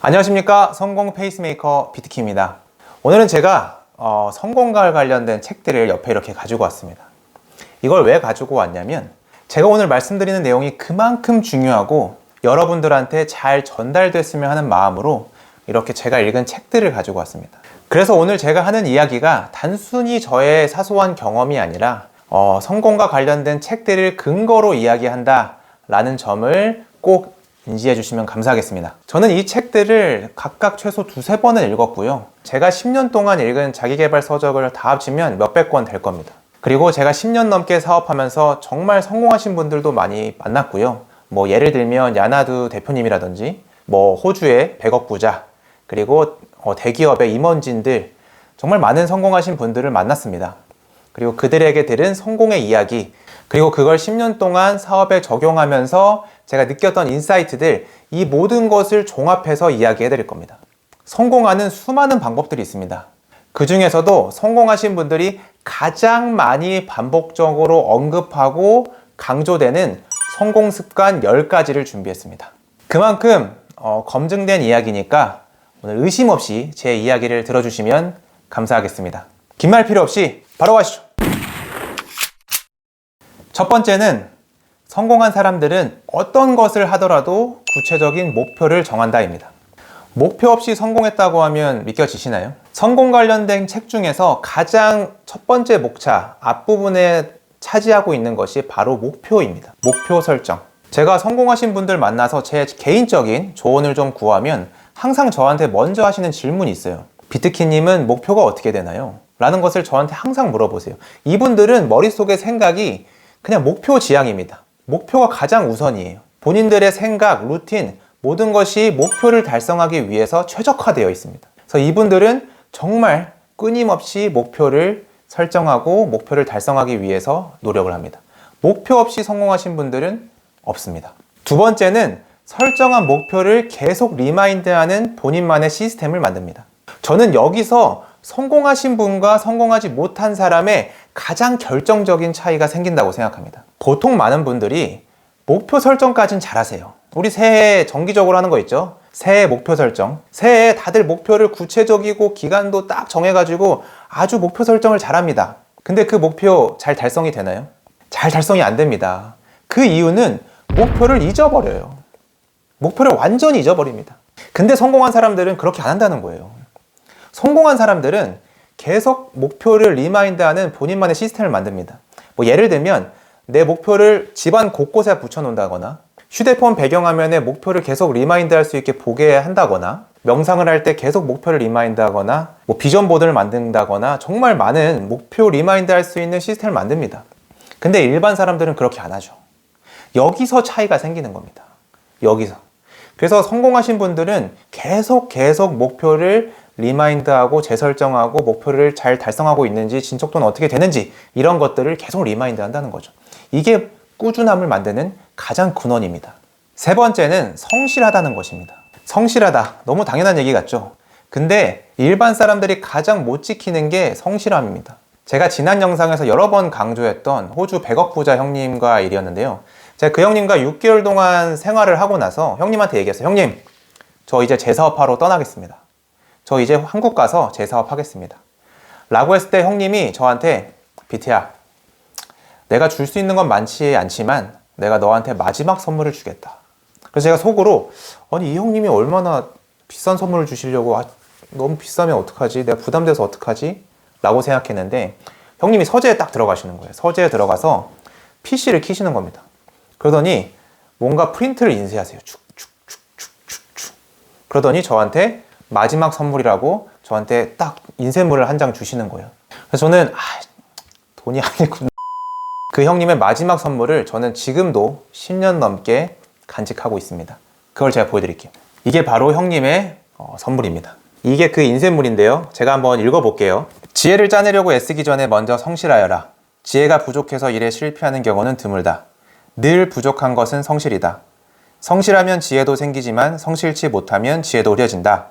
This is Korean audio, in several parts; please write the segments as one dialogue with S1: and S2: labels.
S1: 안녕하십니까, 성공 페이스메이커 비트키입니다. 오늘은 제가 성공과 관련된 책들을 옆에 이렇게 가지고 왔습니다. 이걸 왜 가지고 왔냐면 제가 오늘 말씀드리는 내용이 그만큼 중요하고 여러분들한테 잘 전달됐으면 하는 마음으로 이렇게 제가 읽은 책들을 가지고 왔습니다. 그래서 오늘 제가 하는 이야기가 단순히 저의 사소한 경험이 아니라 성공과 관련된 책들을 근거로 이야기한다 라는 점을 꼭 인지해 주시면 감사하겠습니다. 저는 이 책들을 각각 최소 두세 번은 읽었고요. 제가 10년 동안 읽은 자기계발 서적을 다 합치면 몇백 권 될 겁니다. 그리고 제가 10년 넘게 사업하면서 정말 성공하신 분들도 많이 만났고요. 예를 들면 야나두 대표님이라든지 호주의 100억 부자, 그리고 대기업의 임원진들, 정말 많은 성공하신 분들을 만났습니다. 그리고 그들에게 들은 성공의 이야기, 그리고 그걸 10년 동안 사업에 적용하면서 제가 느꼈던 인사이트들, 이 모든 것을 종합해서 이야기해 드릴 겁니다. 성공하는 수많은 방법들이 있습니다. 그 중에서도 성공하신 분들이 가장 많이 반복적으로 언급하고 강조되는 성공 습관 10가지를 준비했습니다. 그만큼 검증된 이야기니까 오늘 의심 없이 제 이야기를 들어주시면 감사하겠습니다. 긴 말 필요 없이 바로 가시죠. 첫 번째는 성공한 사람들은 어떤 것을 하더라도 구체적인 목표를 정한다입니다. 목표 없이 성공했다고 하면 믿겨지시나요? 성공 관련된 책 중에서 가장 첫 번째 목차 앞부분에 차지하고 있는 것이 바로 목표입니다. 목표 설정. 제가 성공하신 분들 만나서 제 개인적인 조언을 좀 구하면 항상 저한테 먼저 하시는 질문이 있어요. 비트키님은 목표가 어떻게 되나요? 라는 것을 저한테 항상 물어보세요. 이분들은 머릿속의 생각이 그냥 목표 지향입니다. 목표가 가장 우선이에요. 본인들의 생각, 루틴, 모든 것이 목표를 달성하기 위해서 최적화되어 있습니다. 그래서 이분들은 정말 끊임없이 목표를 설정하고 목표를 달성하기 위해서 노력을 합니다. 목표 없이 성공하신 분들은 없습니다. 두 번째는 설정한 목표를 계속 리마인드하는 본인만의 시스템을 만듭니다. 저는 여기서 성공하신 분과 성공하지 못한 사람의 가장 결정적인 차이가 생긴다고 생각합니다. 보통 많은 분들이 목표 설정까지는 잘하세요. 우리 새해 정기적으로 하는 거 있죠? 새해 목표 설정. 새해에 다들 목표를 구체적이고 기간도 딱 정해가지고 아주 목표 설정을 잘합니다. 근데 그 목표 잘 달성이 되나요? 잘 달성이 안 됩니다. 그 이유는 목표를 잊어버려요. 목표를 완전히 잊어버립니다. 근데 성공한 사람들은 그렇게 안 한다는 거예요. 성공한 사람들은 계속 목표를 리마인드하는 본인만의 시스템을 만듭니다. 예를 들면 내 목표를 집안 곳곳에 붙여놓는다거나 휴대폰 배경화면에 목표를 계속 리마인드할 수 있게 보게 한다거나 명상을 할 때 계속 목표를 리마인드하거나 비전 보드를 만든다거나 정말 많은 목표 리마인드할 수 있는 시스템을 만듭니다. 근데 일반 사람들은 그렇게 안 하죠. 여기서 차이가 생기는 겁니다. 여기서. 그래서 성공하신 분들은 계속 목표를 리마인드하고 재설정하고 목표를 잘 달성하고 있는지 진척도는 어떻게 되는지 이런 것들을 계속 리마인드 한다는 거죠. 이게 꾸준함을 만드는 가장 근원입니다. 세 번째는 성실하다는 것입니다. 성실하다. 너무 당연한 얘기 같죠? 근데 일반 사람들이 가장 못 지키는 게 성실함입니다. 제가 지난 영상에서 여러 번 강조했던 호주 100억 부자 형님과 일이었는데요. 제가 그 형님과 6개월 동안 생활을 하고 나서 형님한테 얘기했어요. 형님, 저 이제 재사업하러 떠나겠습니다. 저 이제 한국 가서 재사업 하겠습니다. 라고 했을 때 형님이 저한테 비트야, 내가 줄 수 있는 건 많지 않지만 내가 너한테 마지막 선물을 주겠다. 그래서 제가 속으로 아니 이 형님이 얼마나 비싼 선물을 주시려고 너무 비싸면 어떡하지? 내가 부담돼서 어떡하지? 라고 생각했는데 형님이 서재에 딱 들어가시는 거예요. 서재에 들어가서 PC를 켜시는 겁니다. 그러더니 뭔가 프린트를 인쇄하세요. 축축축축축. 그러더니 저한테 마지막 선물이라고 저한테 딱 인쇄물을 한 장 주시는 거예요. 그래서 저는 돈이 아니구나. 그 형님의 마지막 선물을 저는 지금도 10년 넘게 간직하고 있습니다. 그걸 제가 보여드릴게요. 이게 바로 형님의 선물입니다. 이게 그 인쇄물인데요. 제가 한번 읽어볼게요. 지혜를 짜내려고 애쓰기 전에 먼저 성실하여라. 지혜가 부족해서 일에 실패하는 경우는 드물다. 늘 부족한 것은 성실이다. 성실하면 지혜도 생기지만 성실치 못하면 지혜도 흐려진다.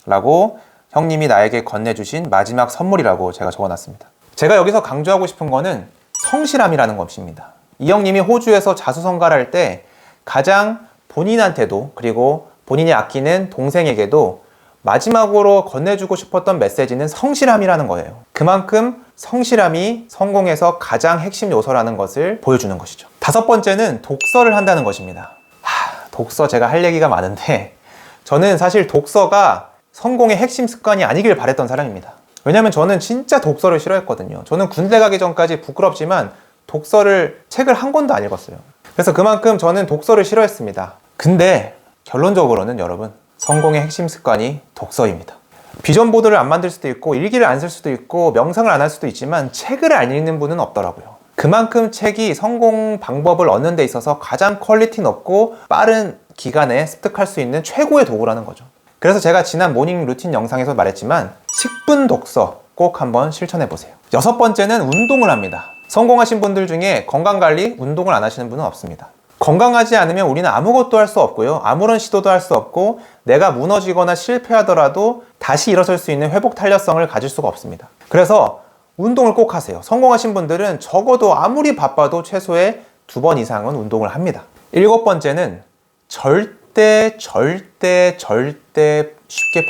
S1: 라고 형님이 나에게 건네주신 마지막 선물이라고 제가 적어놨습니다. 제가 여기서 강조하고 싶은 거는 성실함이라는 것입니다. 이 형님이 호주에서 자수성가를 할 때 가장 본인한테도 그리고 본인이 아끼는 동생에게도 마지막으로 건네주고 싶었던 메시지는 성실함이라는 거예요. 그만큼 성실함이 성공에서 가장 핵심 요소라는 것을 보여주는 것이죠. 다섯 번째는 독서를 한다는 것입니다. 독서 제가 할 얘기가 많은데 저는 사실 독서가 성공의 핵심 습관이 아니길 바랬던 사람입니다. 왜냐면 저는 진짜 독서를 싫어했거든요. 저는 군대 가기 전까지 부끄럽지만 책을 한 권도 안 읽었어요. 그래서 그만큼 저는 독서를 싫어했습니다. 근데 결론적으로는 여러분, 성공의 핵심 습관이 독서입니다. 비전 보드를 안 만들 수도 있고 일기를 안 쓸 수도 있고 명상을 안 할 수도 있지만 책을 안 읽는 분은 없더라고요. 그만큼 책이 성공 방법을 얻는 데 있어서 가장 퀄리티 높고 빠른 기간에 습득할 수 있는 최고의 도구라는 거죠. 그래서 제가 지난 모닝 루틴 영상에서 말했지만 10분 독서 꼭 한번 실천해 보세요. 여섯 번째는 운동을 합니다. 성공하신 분들 중에 건강관리, 운동을 안 하시는 분은 없습니다. 건강하지 않으면 우리는 아무것도 할 수 없고요. 아무런 시도도 할 수 없고 내가 무너지거나 실패하더라도 다시 일어설 수 있는 회복 탄력성을 가질 수가 없습니다. 그래서 운동을 꼭 하세요. 성공하신 분들은 적어도 아무리 바빠도 최소의 2번 이상은 운동을 합니다. 일곱 번째는 절대 쉽게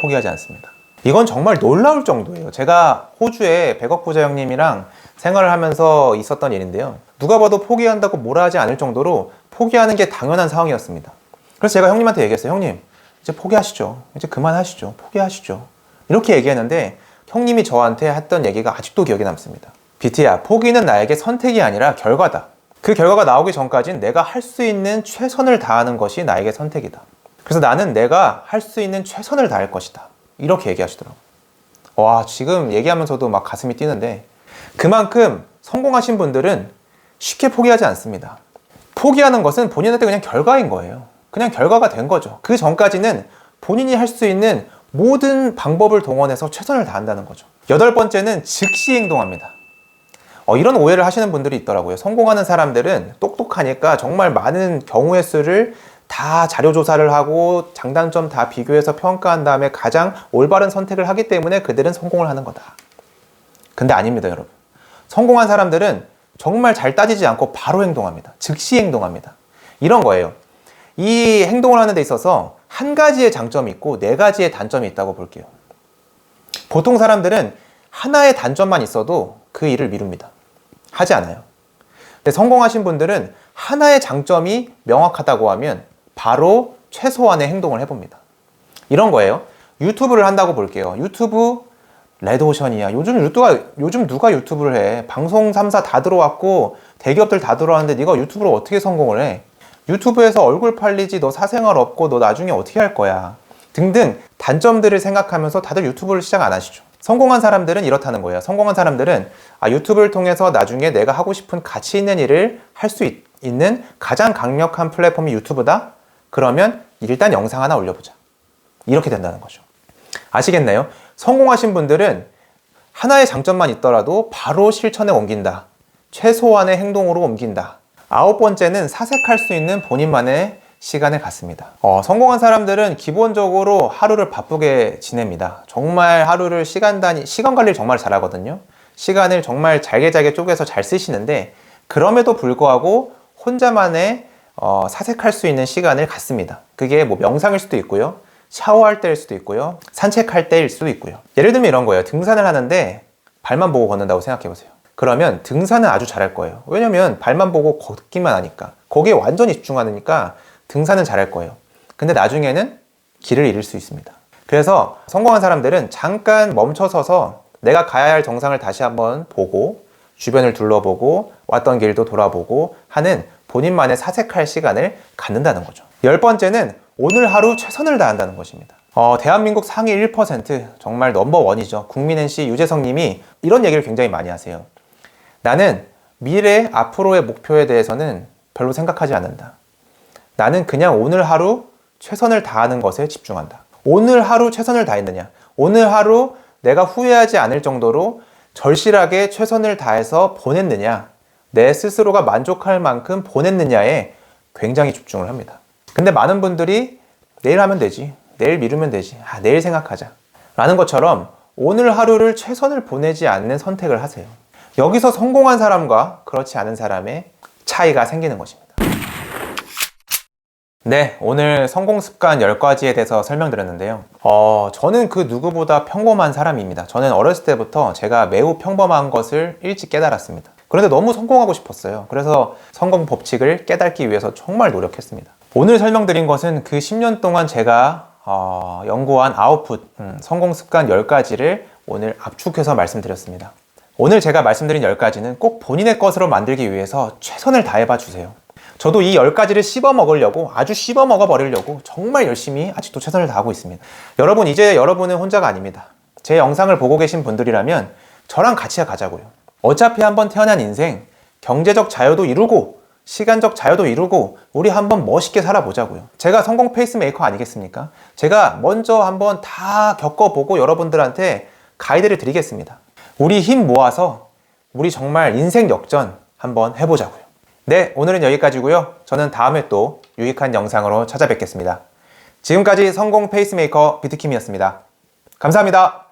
S1: 포기하지 않습니다. 이건 정말 놀라울 정도예요. 제가 호주에 100억 부자 형님이랑 생활을 하면서 있었던 일인데요. 누가 봐도 포기한다고 뭐라 하지 않을 정도로 포기하는 게 당연한 상황이었습니다. 그래서 제가 형님한테 얘기했어요. 형님, 이제 포기하시죠. 이제 그만하시죠. 포기하시죠. 이렇게 얘기했는데 형님이 저한테 했던 얘기가 아직도 기억에 남습니다. BT야, 포기는 나에게 선택이 아니라 결과다. 그 결과가 나오기 전까진 내가 할 수 있는 최선을 다하는 것이 나에게 선택이다. 그래서 나는 내가 할 수 있는 최선을 다할 것이다. 이렇게 얘기하시더라고요. 와, 지금 얘기하면서도 막 가슴이 뛰는데 그만큼 성공하신 분들은 쉽게 포기하지 않습니다. 포기하는 것은 본인한테 그냥 결과인 거예요. 그냥 결과가 된 거죠. 그 전까지는 본인이 할 수 있는 모든 방법을 동원해서 최선을 다한다는 거죠. 여덟 번째는 즉시 행동합니다. 이런 오해를 하시는 분들이 있더라고요. 성공하는 사람들은 똑똑하니까 정말 많은 경우의 수를 다 자료 조사를 하고 장단점 다 비교해서 평가한 다음에 가장 올바른 선택을 하기 때문에 그들은 성공을 하는 거다. 근데 아닙니다, 여러분. 성공한 사람들은 정말 잘 따지지 않고 바로 행동합니다. 즉시 행동합니다. 이런 거예요. 이 행동을 하는 데 있어서 한 가지의 장점이 있고 네 가지의 단점이 있다고 볼게요. 보통 사람들은 하나의 단점만 있어도 그 일을 미룹니다. 하지 않아요. 근데 성공하신 분들은 하나의 장점이 명확하다고 하면 바로 최소한의 행동을 해봅니다. 이런 거예요. 유튜브를 한다고 볼게요. 유튜브 레드오션이야. 요즘 누가 유튜브를 해? 방송 3사 다 들어왔고 대기업들 다 들어왔는데 네가 유튜브로 어떻게 성공을 해? 유튜브에서 얼굴 팔리지, 너 사생활 없고 너 나중에 어떻게 할 거야? 등등 단점들을 생각하면서 다들 유튜브를 시작 안 하시죠. 성공한 사람들은 이렇다는 거예요. 성공한 사람들은 유튜브를 통해서 나중에 내가 하고 싶은 가치 있는 일을 할 수 있는 가장 강력한 플랫폼이 유튜브다? 그러면 일단 영상 하나 올려보자. 이렇게 된다는 거죠. 아시겠나요? 성공하신 분들은 하나의 장점만 있더라도 바로 실천에 옮긴다. 최소한의 행동으로 옮긴다. 아홉 번째는 사색할 수 있는 본인만의 시간을 갖습니다. 성공한 사람들은 기본적으로 하루를 바쁘게 지냅니다. 정말 하루를 시간 관리를 정말 잘하거든요. 시간을 정말 잘게 쪼개서 잘 쓰시는데 그럼에도 불구하고 혼자만의 사색할 수 있는 시간을 갖습니다. 그게 뭐 명상일 수도 있고요. 샤워할 때일 수도 있고요. 산책할 때일 수도 있고요. 예를 들면 이런 거예요. 등산을 하는데 발만 보고 걷는다고 생각해 보세요. 그러면 등산은 아주 잘할 거예요. 왜냐면 발만 보고 걷기만 하니까. 거기에 완전히 집중하니까 등산은 잘할 거예요. 근데 나중에는 길을 잃을 수 있습니다. 그래서 성공한 사람들은 잠깐 멈춰서서 내가 가야 할 정상을 다시 한번 보고 주변을 둘러보고 왔던 길도 돌아보고 하는 본인만의 사색할 시간을 갖는다는 거죠. 열 번째는 오늘 하루 최선을 다한다는 것입니다. 대한민국 상위 1% 정말 넘버원이죠. 국민 NC 유재석 님이 이런 얘기를 굉장히 많이 하세요. 나는 미래 앞으로의 목표에 대해서는 별로 생각하지 않는다. 나는 그냥 오늘 하루 최선을 다하는 것에 집중한다. 오늘 하루 최선을 다했느냐? 오늘 하루 내가 후회하지 않을 정도로 절실하게 최선을 다해서 보냈느냐? 내 스스로가 만족할 만큼 보냈느냐에 굉장히 집중을 합니다. 근데 많은 분들이 내일 하면 되지, 내일 미루면 되지, 내일 생각하자 라는 것처럼 오늘 하루를 최선을 보내지 않는 선택을 하세요. 여기서 성공한 사람과 그렇지 않은 사람의 차이가 생기는 것입니다. 네, 오늘 성공 습관 10가지에 대해서 설명드렸는데요. 저는 그 누구보다 평범한 사람입니다. 저는 어렸을 때부터 제가 매우 평범한 것을 일찍 깨달았습니다. 그런데 너무 성공하고 싶었어요. 그래서 성공 법칙을 깨닫기 위해서 정말 노력했습니다. 오늘 설명드린 것은 그 10년 동안 제가 연구한 아웃풋, 성공 습관 10가지를 오늘 압축해서 말씀드렸습니다. 오늘 제가 말씀드린 10가지는 꼭 본인의 것으로 만들기 위해서 최선을 다해봐 주세요. 저도 이 10가지를 씹어 먹으려고, 아주 씹어 먹어 버리려고 정말 열심히 아직도 최선을 다하고 있습니다. 여러분, 이제 여러분은 혼자가 아닙니다. 제 영상을 보고 계신 분들이라면 저랑 같이 가자고요. 어차피 한번 태어난 인생, 경제적 자유도 이루고 시간적 자유도 이루고 우리 한번 멋있게 살아보자고요. 제가 성공 페이스메이커 아니겠습니까? 제가 먼저 한번 다 겪어보고 여러분들한테 가이드를 드리겠습니다. 우리 힘 모아서 우리 정말 인생 역전 한번 해보자고요. 네, 오늘은 여기까지고요. 저는 다음에 또 유익한 영상으로 찾아뵙겠습니다. 지금까지 성공 페이스메이커 비트킴이었습니다. 감사합니다.